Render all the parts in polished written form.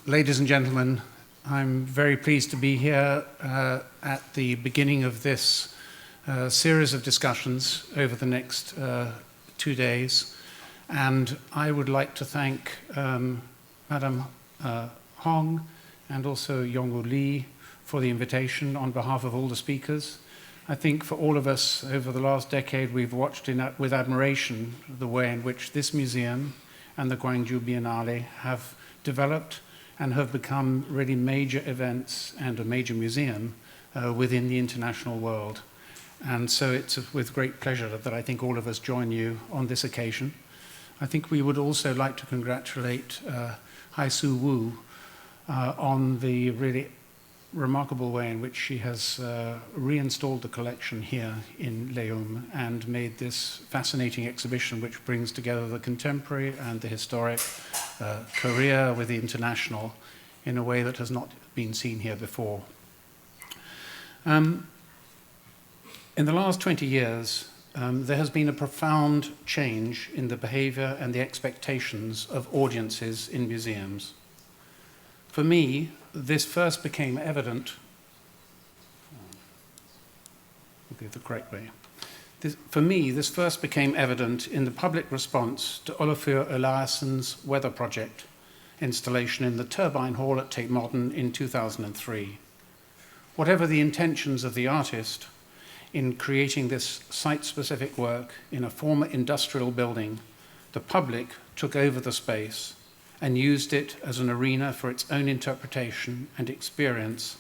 Ladies and gentlemen, I'm very pleased to be here at the beginning of this series of discussions over the next 2 days. And I would like to thank Madam Hong and also Yongwoo Lee for the invitation on behalf of all the speakers. I think for all of us over the last decade, we've watched with admiration the way in which this museum and the Gwangju Biennale have developed and have become really major events and a major museum within the international world. And so it's with great pleasure that I think all of us join you on this occasion. I think we would also like to congratulate Hai-Su Wu on the really remarkable way in which she has reinstalled the collection here in Leeum and made this fascinating exhibition which brings together the contemporary and the historic, Korea with the international, in a way that has not been seen here before. In the last 20 years, there has been a profound change in the behavior and the expectations of audiences in museums. For me, this first became evident, the correct way. For me, this first became evident in the public response to Olafur Eliasson's Weather Project installation in the Turbine Hall at Tate Modern in 2003. Whatever the intentions of the artist in creating this site-specific work in a former industrial building, the public took over the space and used it as an arena for its own interpretation and experience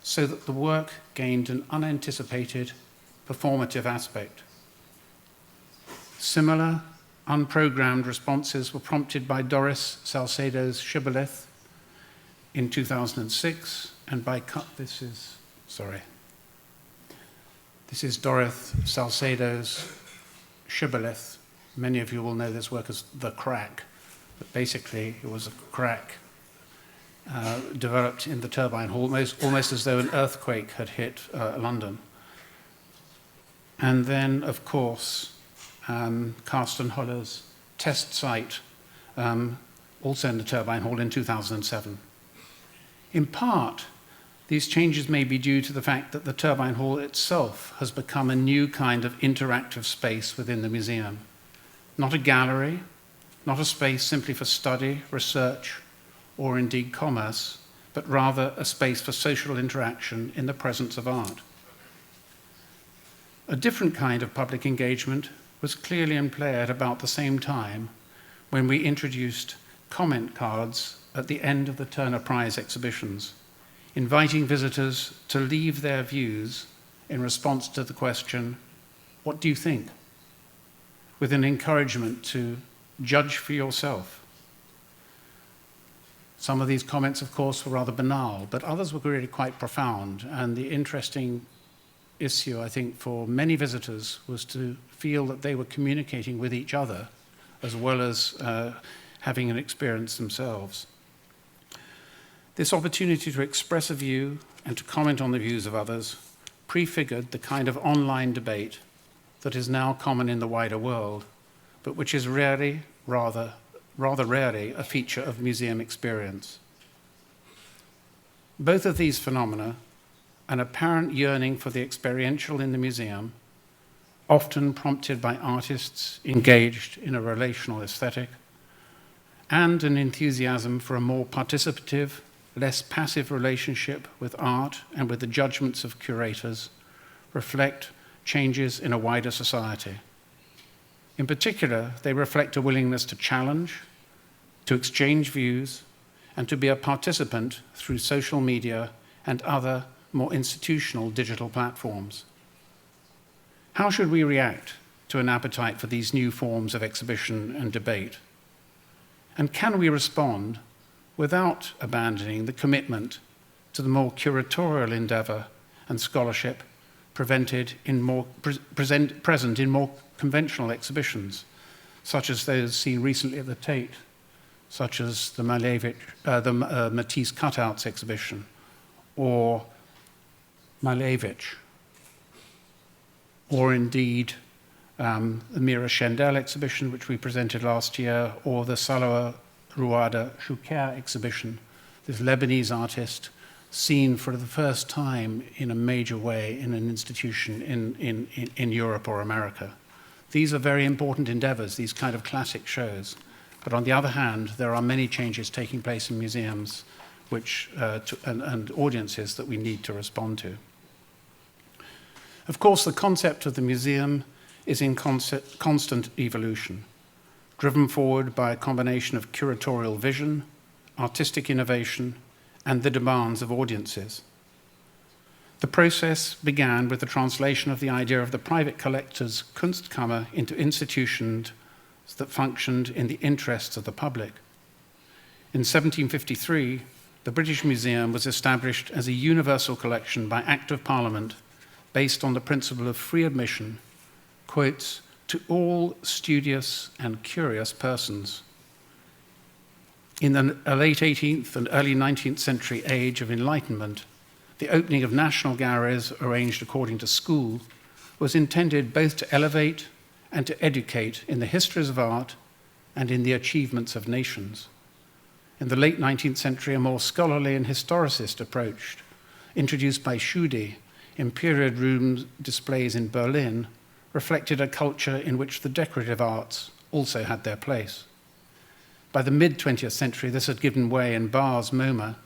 so that the work gained an unanticipated performative aspect. Similar, unprogrammed responses were prompted by Doris Salcedo's Shibboleth in 2006 and by this is Doris Salcedo's Shibboleth. Many of you will know this work as The Crack. But basically, it was a crack developed in the Turbine Hall, almost as though an earthquake had hit London. And then, of course, Carsten Holler's test site, also in the Turbine Hall in 2007. In part, these changes may be due to the fact that the Turbine Hall itself has become a new kind of interactive space within the museum. Not a gallery, not a space simply for study, research, or indeed commerce, but rather a space for social interaction in the presence of art. A different kind of public engagement was clearly in play at about the same time when we introduced comment cards at the end of the Turner Prize exhibitions, inviting visitors to leave their views in response to the question, "What do you think?" with an encouragement to judge for yourself. Some of these comments, of course, were rather banal, but others were really quite profound. And the interesting issue, I think, for many visitors was to feel that they were communicating with each other as well as having an experience themselves. This opportunity to express a view and to comment on the views of others prefigured the kind of online debate that is now common in the wider world, but which is rather rarely, a feature of museum experience. Both of these phenomena, an apparent yearning for the experiential in the museum, often prompted by artists engaged in a relational aesthetic, and an enthusiasm for a more participative, less passive relationship with art and with the judgments of curators, reflect changes in a wider society. In particular, they reflect a willingness to challenge, to exchange views, and to be a participant through social media and other more institutional digital platforms. How should we react to an appetite for these new forms of exhibition and debate? And can we respond without abandoning the commitment to the more curatorial endeavor and scholarship present in more conventional exhibitions, such as those seen recently at the Tate, such as the Matisse Cutouts exhibition, or Malevich, or indeed the Mira Schendel exhibition, which we presented last year, or the Salowa Rouada Choucair exhibition, this Lebanese artist seen for the first time in a major way in an institution in Europe or America. These are very important endeavors, these kind of classic shows. But on the other hand, there are many changes taking place in museums and audiences that we need to respond to. Of course, the concept of the museum is in constant evolution, driven forward by a combination of curatorial vision, artistic innovation, and the demands of audiences. The process began with the translation of the idea of the private collector's Kunstkammer into institutions that functioned in the interests of the public. In 1753, the British Museum was established as a universal collection by Act of Parliament based on the principle of free admission, quotes, to all studious and curious persons. In the late 18th and early 19th century age of enlightenment, the opening of national galleries arranged according to school was intended both to elevate and to educate in the histories of art and in the achievements of nations. In the late 19th century, a more scholarly and historicist approach, introduced by Schude in period room displays in Berlin, reflected a culture in which the decorative arts also had their place. By the mid-20th century, this had given way in Barr's MoMA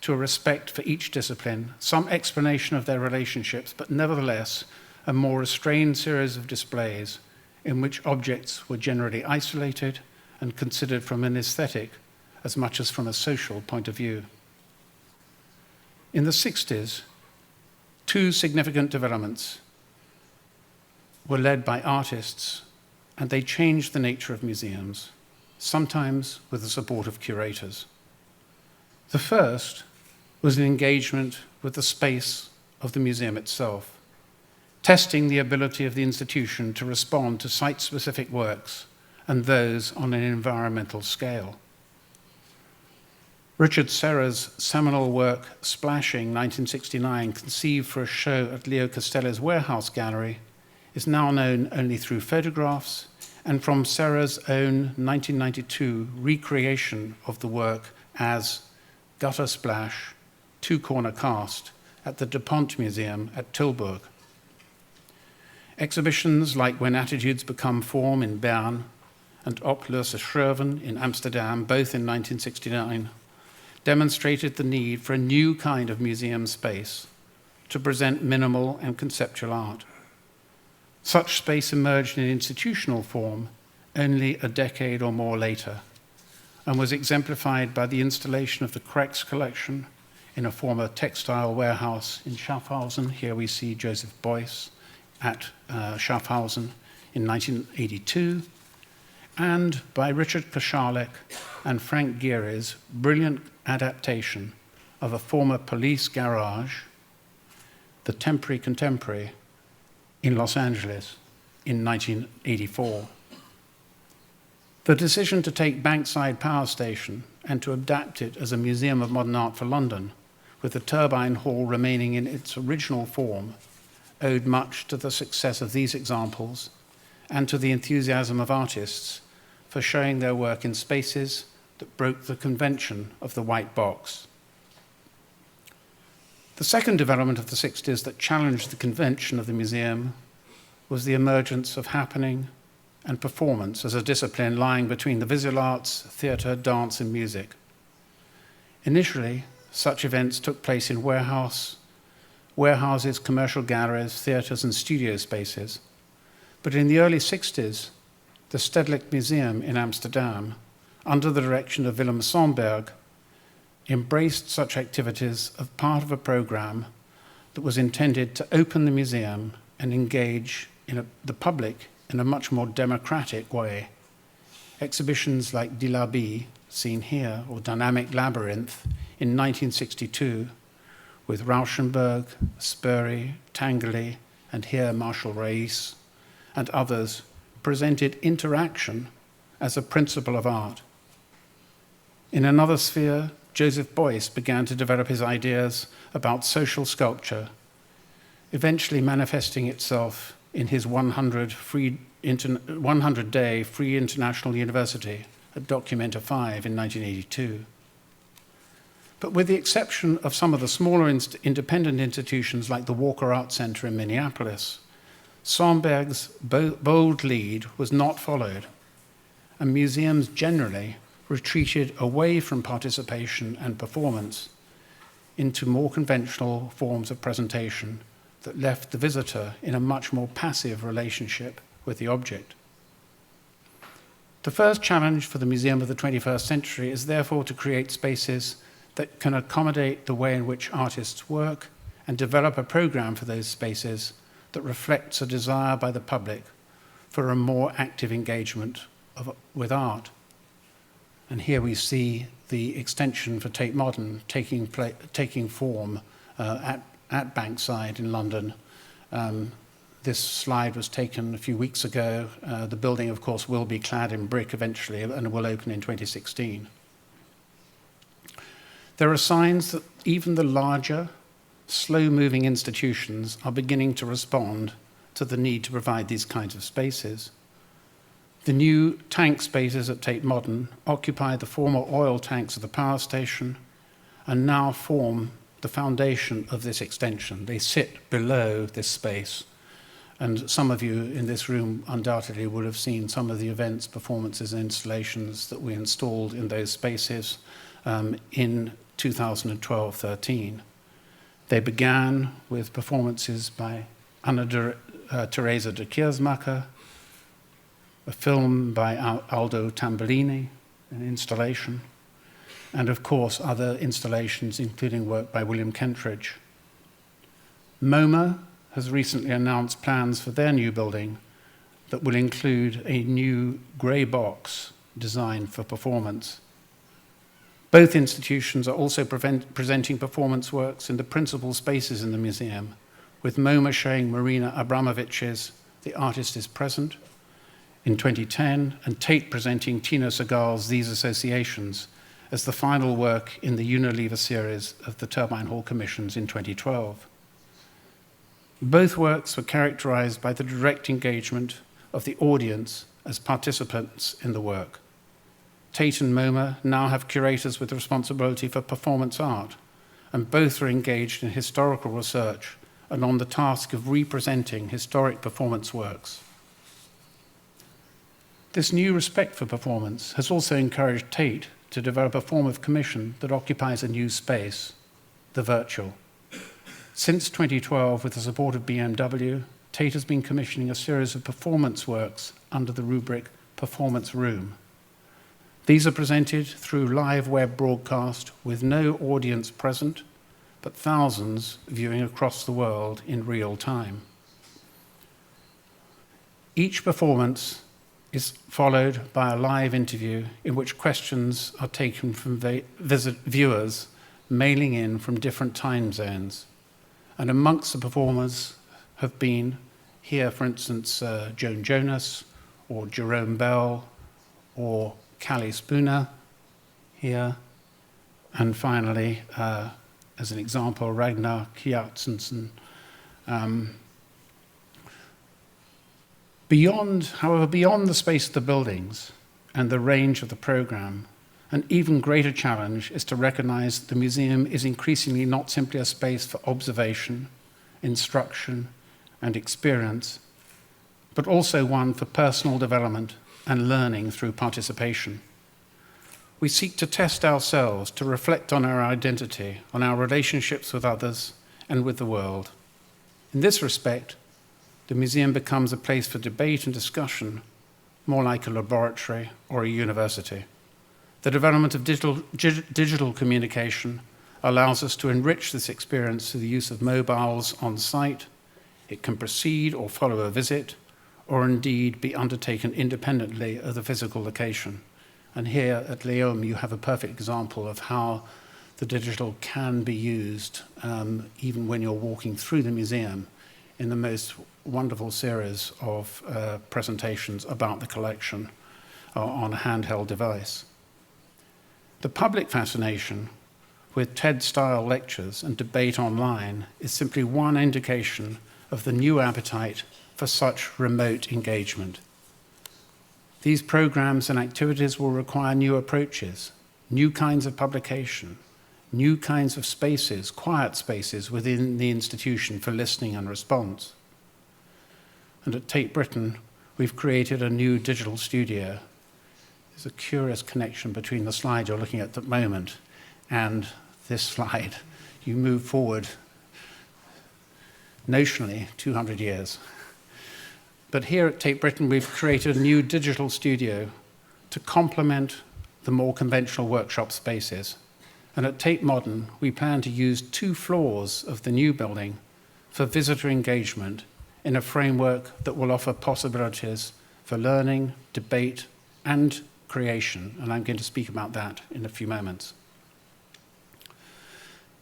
to a respect for each discipline, some explanation of their relationships, but nevertheless a more restrained series of displays in which objects were generally isolated and considered from an aesthetic as much as from a social point of view. In the 60s, two significant developments were led by artists, and they changed the nature of museums, sometimes with the support of curators. The first was an engagement with the space of the museum itself, testing the ability of the institution to respond to site-specific works and those on an environmental scale. Richard Serra's seminal work, Splashing, 1969, conceived for a show at Leo Castelli's Warehouse Gallery, is now known only through photographs and from Serra's own 1992 recreation of the work as Gutter Splash, two-corner cast at the DuPont Museum at Tilburg. Exhibitions like When Attitudes Become Form in Bern and Oplöse Schreven in Amsterdam, both in 1969, demonstrated the need for a new kind of museum space to present minimal and conceptual art. Such space emerged in institutional form only a decade or more later and was exemplified by the installation of the Krex collection in a former textile warehouse in Schaffhausen. Here we see Joseph Beuys at Schaffhausen in 1982, and by Richard Koszalek and Frank Gehry's brilliant adaptation of a former police garage, the Temporary Contemporary, in Los Angeles in 1984. The decision to take Bankside Power Station and to adapt it as a museum of modern art for London, with the Turbine Hall remaining in its original form, owed much to the success of these examples and to the enthusiasm of artists for showing their work in spaces that broke the convention of the white box. The second development of the 60s that challenged the convention of the museum was the emergence of happening and performance as a discipline lying between the visual arts, theatre, dance, and music. Initially, such events took place in warehouses, commercial galleries, theatres, and studio spaces. But in the early 60s, the Stedelijk Museum in Amsterdam, under the direction of Willem Sonberg, embraced such activities as part of a program that was intended to open the museum and engage the public in a much more democratic way. Exhibitions like De l'Abbey, seen here, or Dynamic Labyrinth in 1962, with Rauschenberg, Spurey, Tanguy, and here Marshall Rais, and others, presented interaction as a principle of art. In another sphere, Joseph Beuys began to develop his ideas about social sculpture, eventually manifesting itself in his 100-day free international university at Documenta 5 in 1982. But with the exception of some of the smaller independent institutions like the Walker Art Center in Minneapolis, Sonberg's bold lead was not followed, and museums generally retreated away from participation and performance into more conventional forms of presentation that left the visitor in a much more passive relationship with the object. The first challenge for the Museum of the 21st Century is therefore to create spaces that can accommodate the way in which artists work and develop a program for those spaces that reflects a desire by the public for a more active engagement with art. And here we see the extension for Tate Modern taking form at Bankside in London. This slide was taken a few weeks ago. The building, of course, will be clad in brick eventually and will open in 2016. There are signs that even the larger, slow-moving institutions are beginning to respond to the need to provide these kinds of spaces. The new tank spaces at Tate Modern occupy the former oil tanks of the power station and now form the foundation of this extension. They sit below this space. And some of you in this room undoubtedly would have seen some of the events, performances, and installations that we installed in those spaces in 2012-13. They began with performances by Anna Teresa de Kiersmacher, a film by Aldo Tambellini, an installation, and of course other installations including work by William Kentridge. MoMA has recently announced plans for their new building that will include a new grey box designed for performance. Both institutions are also presenting performance works in the principal spaces in the museum, with MoMA showing Marina Abramovich's The Artist is Present in 2010, and Tate presenting Tino Segal's These Associations as the final work in the Unilever series of the Turbine Hall Commissions in 2012. Both works were characterized by the direct engagement of the audience as participants in the work. Tate and MoMA now have curators with responsibility for performance art, and both are engaged in historical research and on the task of representing historic performance works. This new respect for performance has also encouraged Tate to develop a form of commission that occupies a new space, the virtual. Since 2012, with the support of BMW, Tate has been commissioning a series of performance works under the rubric Performance Room. These are presented through live web broadcast with no audience present, but thousands viewing across the world in real time. Each performance is followed by a live interview in which questions are taken from viewers mailing in from different time zones. And amongst the performers have been here, for instance, Joan Jonas or Jerome Bell or Callie Spooner here. And finally, as an example, Ragnar Kjartansson. Beyond the space of the buildings and the range of the program, an even greater challenge is to recognize the museum is increasingly not simply a space for observation, instruction, and experience, but also one for personal development and learning through participation. We seek to test ourselves, to reflect on our identity, on our relationships with others and with the world. In this respect, the museum becomes a place for debate and discussion, more like a laboratory or a university. The development of digital communication allows us to enrich this experience through the use of mobiles on site. It can precede or follow a visit, or indeed be undertaken independently of the physical location. And here at Leeum, you have a perfect example of how the digital can be used even when you're walking through the museum in the most wonderful series of presentations about the collection on a handheld device. The public fascination with TED-style lectures and debate online is simply one indication of the new appetite for such remote engagement. These programs and activities will require new approaches, new kinds of publication, new kinds of spaces, quiet spaces within the institution for listening and response. And at Tate Britain, we've created a new digital studio. There's a curious connection between the slide you're looking at the moment and this slide. You move forward notionally 200 years. But here at Tate Britain, we've created a new digital studio to complement the more conventional workshop spaces. And at Tate Modern, we plan to use 2 floors of the new building for visitor engagement in a framework that will offer possibilities for learning, debate, and creation. And I'm going to speak about that in a few moments.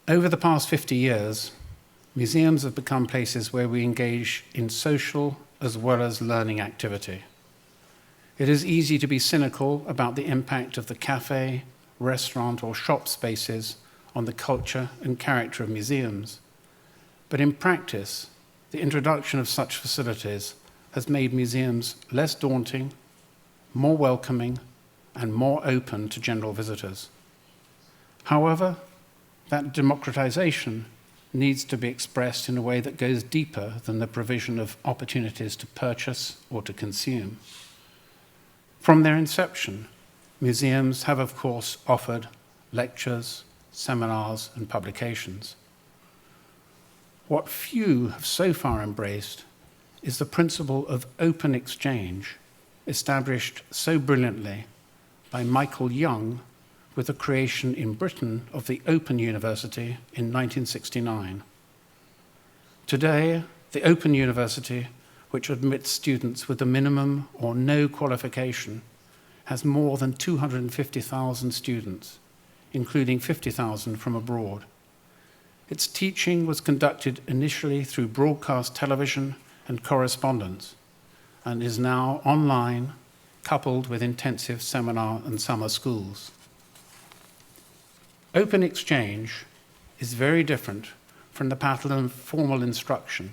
Over the past 50 years, museums have become places where we engage in social as well as learning activity. It is easy to be cynical about the impact of the cafe, restaurant, or shop spaces on the culture and character of museums. But in practice, the introduction of such facilities has made museums less daunting, more welcoming, and more open to general visitors. However, that democratization needs to be expressed in a way that goes deeper than the provision of opportunities to purchase or to consume. From their inception, museums have, of course, offered lectures, seminars, and publications. What few have so far embraced is the principle of open exchange, established so brilliantly by Michael Young with the creation in Britain of the Open University in 1969. Today, the Open University, which admits students with a minimum or no qualification, has more than 250,000 students, including 50,000 from abroad. Its teaching was conducted initially through broadcast television and correspondence, and is now online, coupled with intensive seminar and summer schools. Open exchange is very different from the pattern of formal instruction,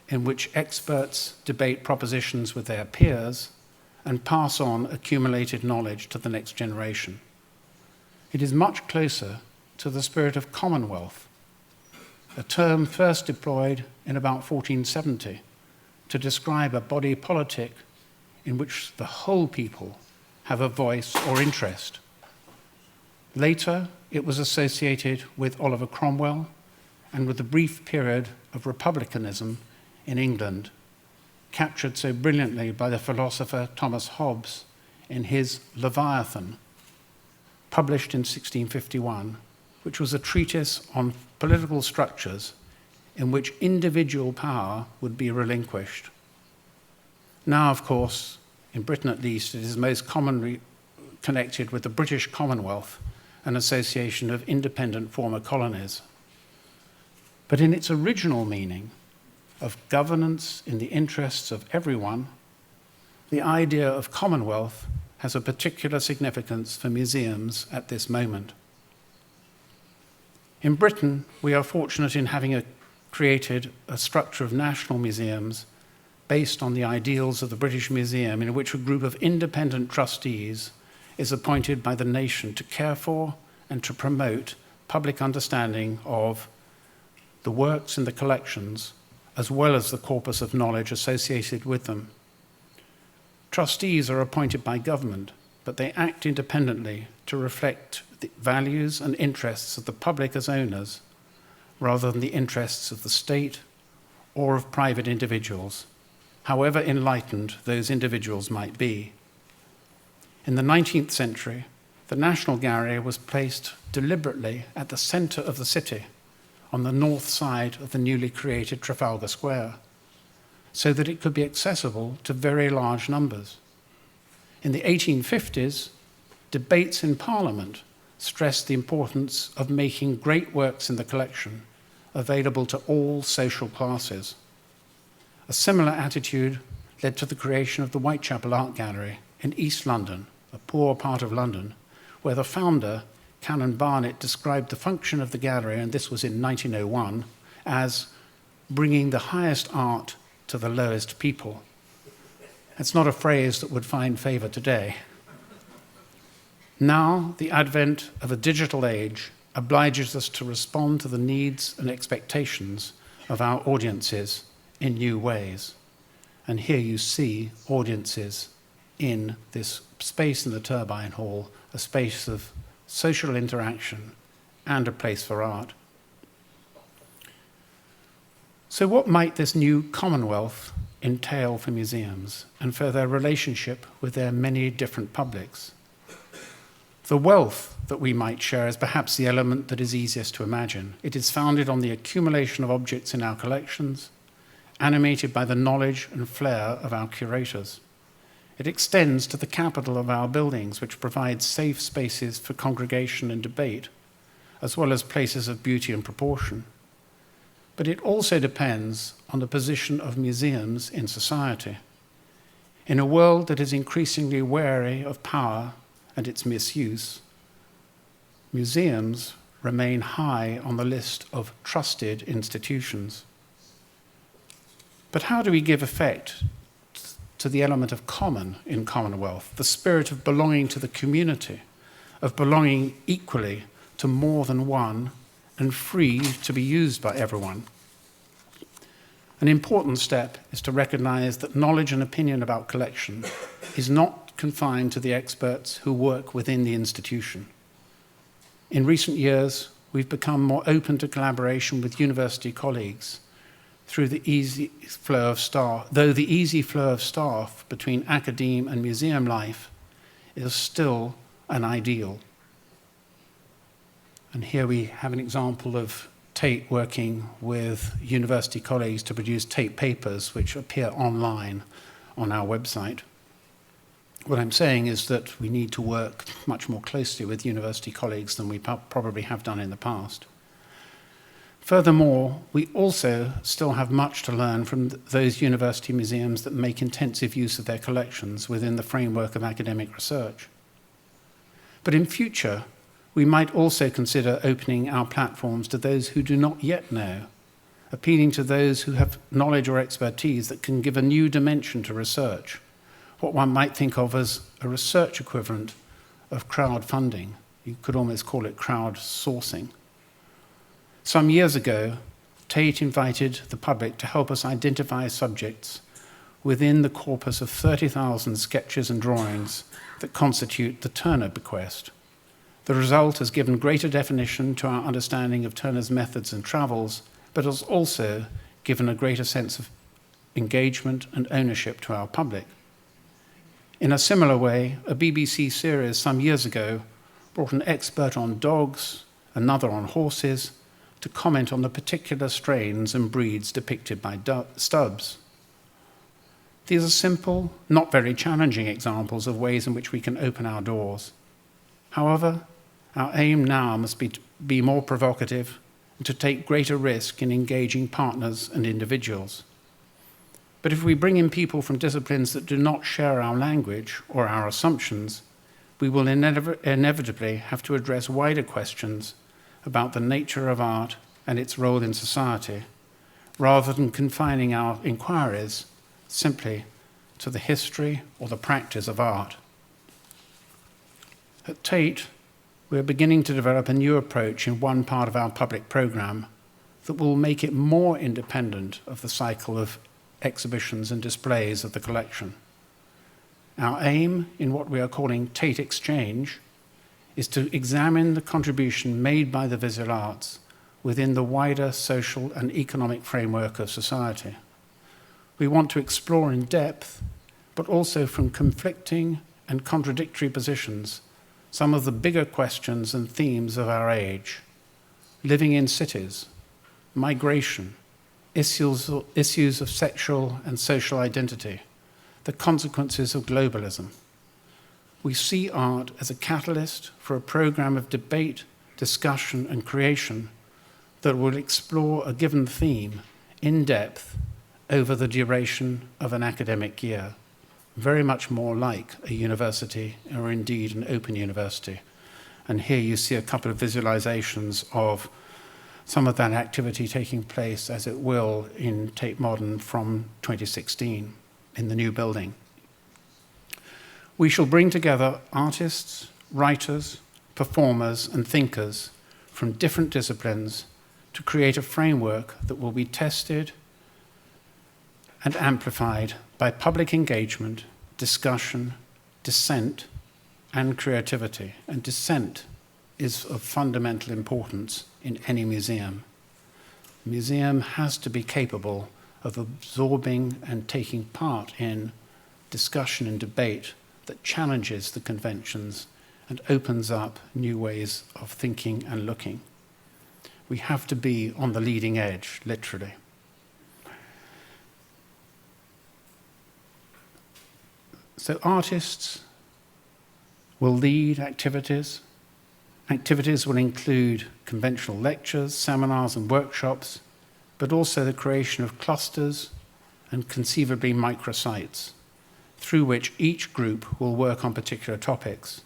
in which experts debate propositions with their peers and pass on accumulated knowledge to the next generation. It is much closer to the spirit of Commonwealth, a term first deployed in about 1470 to describe a body politic in which the whole people have a voice or interest. Later, it was associated with Oliver Cromwell and with the brief period of republicanism in England, captured so brilliantly by the philosopher Thomas Hobbes in his Leviathan, published in 1651, which was a treatise on political structures in which individual power would be relinquished. Now, of course, in Britain at least, it is most commonly connected with the British Commonwealth, an association of independent former colonies. But in its original meaning of governance in the interests of everyone, the idea of Commonwealth has a particular significance for museums at this moment. In Britain, we are fortunate in having created a structure of national museums based on the ideals of the British Museum, in which a group of independent trustees is appointed by the nation to care for and to promote public understanding of the works in the collections, as well as the corpus of knowledge associated with them. Trustees are appointed by government, but they act independently to reflect the values and interests of the public as owners, rather than the interests of the state or of private individuals, however enlightened those individuals might be. In the 19th century, the National Gallery was placed deliberately at the center of the city, on the north side of the newly created Trafalgar Square, so that it could be accessible to very large numbers. In the 1850s, debates in Parliament stressed the importance of making great works in the collection available to all social classes. A similar attitude led to the creation of the Whitechapel Art Gallery in East London, a poor part of London, where the founder, Canon Barnett, described the function of the gallery, and this was in 1901, as bringing the highest art to the lowest people. It's not a phrase that would find favor today. Now, the advent of a digital age obliges us to respond to the needs and expectations of our audiences in new ways. And here you see audiences in this space in the Turbine Hall, a space of social interaction and a place for art. So what might this new Commonwealth entail for museums and for their relationship with their many different publics? The wealth that we might share is perhaps the element that is easiest to imagine. It is founded on the accumulation of objects in our collections, animated by the knowledge and flair of our curators. It extends to the capital of our buildings, which provides safe spaces for congregation and debate, as well as places of beauty and proportion. But it also depends on the position of museums in society. In a world that is increasingly wary of power and its misuse, museums remain high on the list of trusted institutions. But how do we give effect to the element of common in Commonwealth, the spirit of belonging to the community, of belonging equally to more than one and free to be used by everyone? An important step is to recognize that knowledge and opinion about collection is not confined to the experts who work within the institution. In recent years, we've become more open to collaboration with university colleagues through the easy flow of staff, though the easy flow of staff between academe and museum life is still an ideal. And here we have an example of Tate working with university colleagues to produce Tate papers which appear online on our website. What I'm saying is that we need to work much more closely with university colleagues than we probably have done in the past. Furthermore, we also still have much to learn from those university museums that make intensive use of their collections within the framework of academic research. But in future, we might also consider opening our platforms to those who do not yet know, appealing to those who have knowledge or expertise that can give a new dimension to research, what one might think of as a research equivalent of crowdfunding. You could almost call it crowdsourcing. Some years ago, Tate invited the public to help us identify subjects within the corpus of 30,000 sketches and drawings that constitute the Turner bequest. The result has given greater definition to our understanding of Turner's methods and travels, but has also given a greater sense of engagement and ownership to our public. In a similar way, a BBC series some years ago brought an expert on dogs, another on horses, to comment on the particular strains and breeds depicted by Stubbs. These are simple, not very challenging examples of ways in which we can open our doors. However, our aim now must be more provocative and to take greater risk in engaging partners and individuals. But if we bring in people from disciplines that do not share our language or our assumptions, we will inevitably have to address wider questions about the nature of art and its role in society, rather than confining our inquiries simply to the history or the practice of art. At Tate, we're beginning to develop a new approach in one part of our public program that will make it more independent of the cycle of exhibitions and displays of the collection. Our aim in what we are calling Tate Exchange is to examine the contribution made by the visual arts within the wider social and economic framework of society. We want to explore in depth, but also from conflicting and contradictory positions, some of the bigger questions and themes of our age: living in cities, migration, issues of sexual and social identity, the consequences of globalism. We see art as a catalyst for a program of debate, discussion, and creation that will explore a given theme in depth over the duration of an academic year, very much more like a university, or indeed an open university. And here you see a couple of visualizations of some of that activity taking place as it will in Tate Modern from 2016 in the new building. We shall bring together artists, writers, performers, and thinkers from different disciplines to create a framework that will be tested and amplified by public engagement, discussion, dissent, and creativity. And dissent is of fundamental importance in any museum. A museum has to be capable of absorbing and taking part in discussion and debate that challenges the conventions and opens up new ways of thinking and looking. We have to be on the leading edge, literally. So artists will lead activities. Activities will include conventional lectures, seminars, and workshops, but also the creation of clusters and conceivably microsites, through which each group will work on particular topics.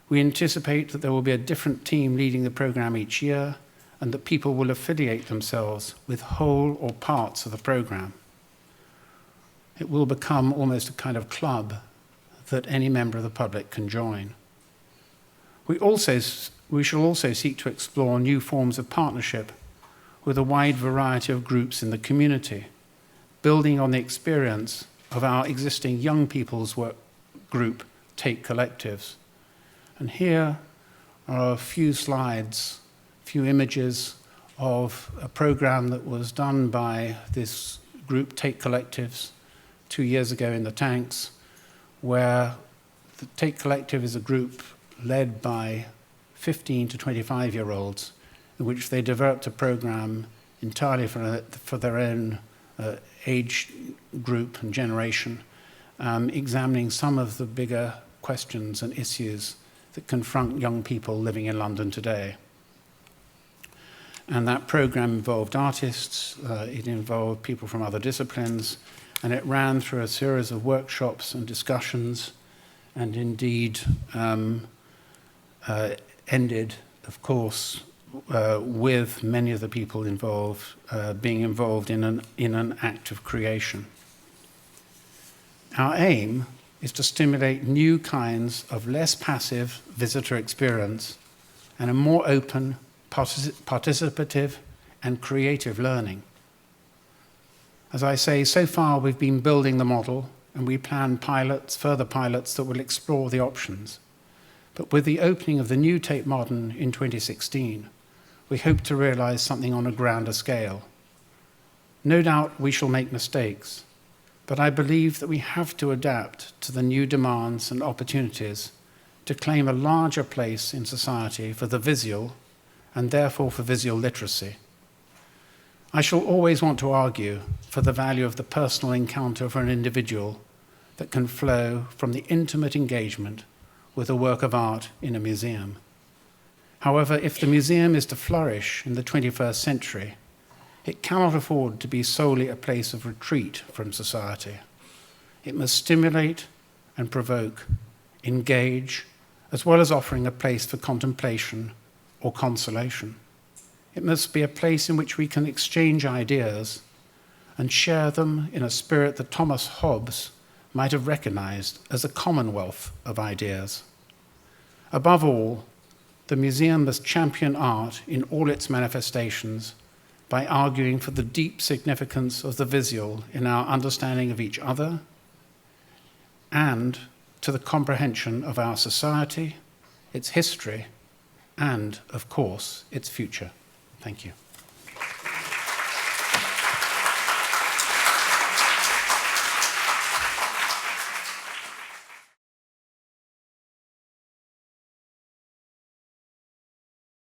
We anticipate that there will be a different team leading the program each year, and that people will affiliate themselves with whole or parts of the program. It will become almost a kind of club that any member of the public can join. We shall also seek to explore new forms of partnership with a wide variety of groups in the community, building on the experience of our existing young people's work group, Tate Collectives. And here are a few slides, a few images of a program that was done by this group, Tate Collectives, 2 years ago in the Tanks, where the Tate Collective is a group led by 15 to 25-year-olds, in which they developed a program entirely for their own age group and generation, examining some of the bigger questions and issues that confront young people living in London today. And that program involved artists, it involved people from other disciplines, and it ran through a series of workshops and discussions, and indeed ended, of course, with many of the people involved being involved in an act of creation. Our aim is to stimulate new kinds of less passive visitor experience and a more open, participative, and creative learning. As I say, so far we've been building the model, and we plan further pilots that will explore the options. But with the opening of the new Tate Modern in 2016, we hope to realize something on a grander scale. No doubt we shall make mistakes, but I believe that we have to adapt to the new demands and opportunities to claim a larger place in society for the visual, and therefore for visual literacy. I shall always want to argue for the value of the personal encounter for an individual that can flow from the intimate engagement with a work of art in a museum. However, if the museum is to flourish in the 21st century, it cannot afford to be solely a place of retreat from society. It must stimulate and provoke, engage, as well as offering a place for contemplation or consolation. It must be a place in which we can exchange ideas and share them in a spirit that Thomas Hobbes might have recognized as a commonwealth of ideas. Above all, the museum must champion art in all its manifestations by arguing for the deep significance of the visual in our understanding of each other and to the comprehension of our society, its history, and, of course, its future. Thank you.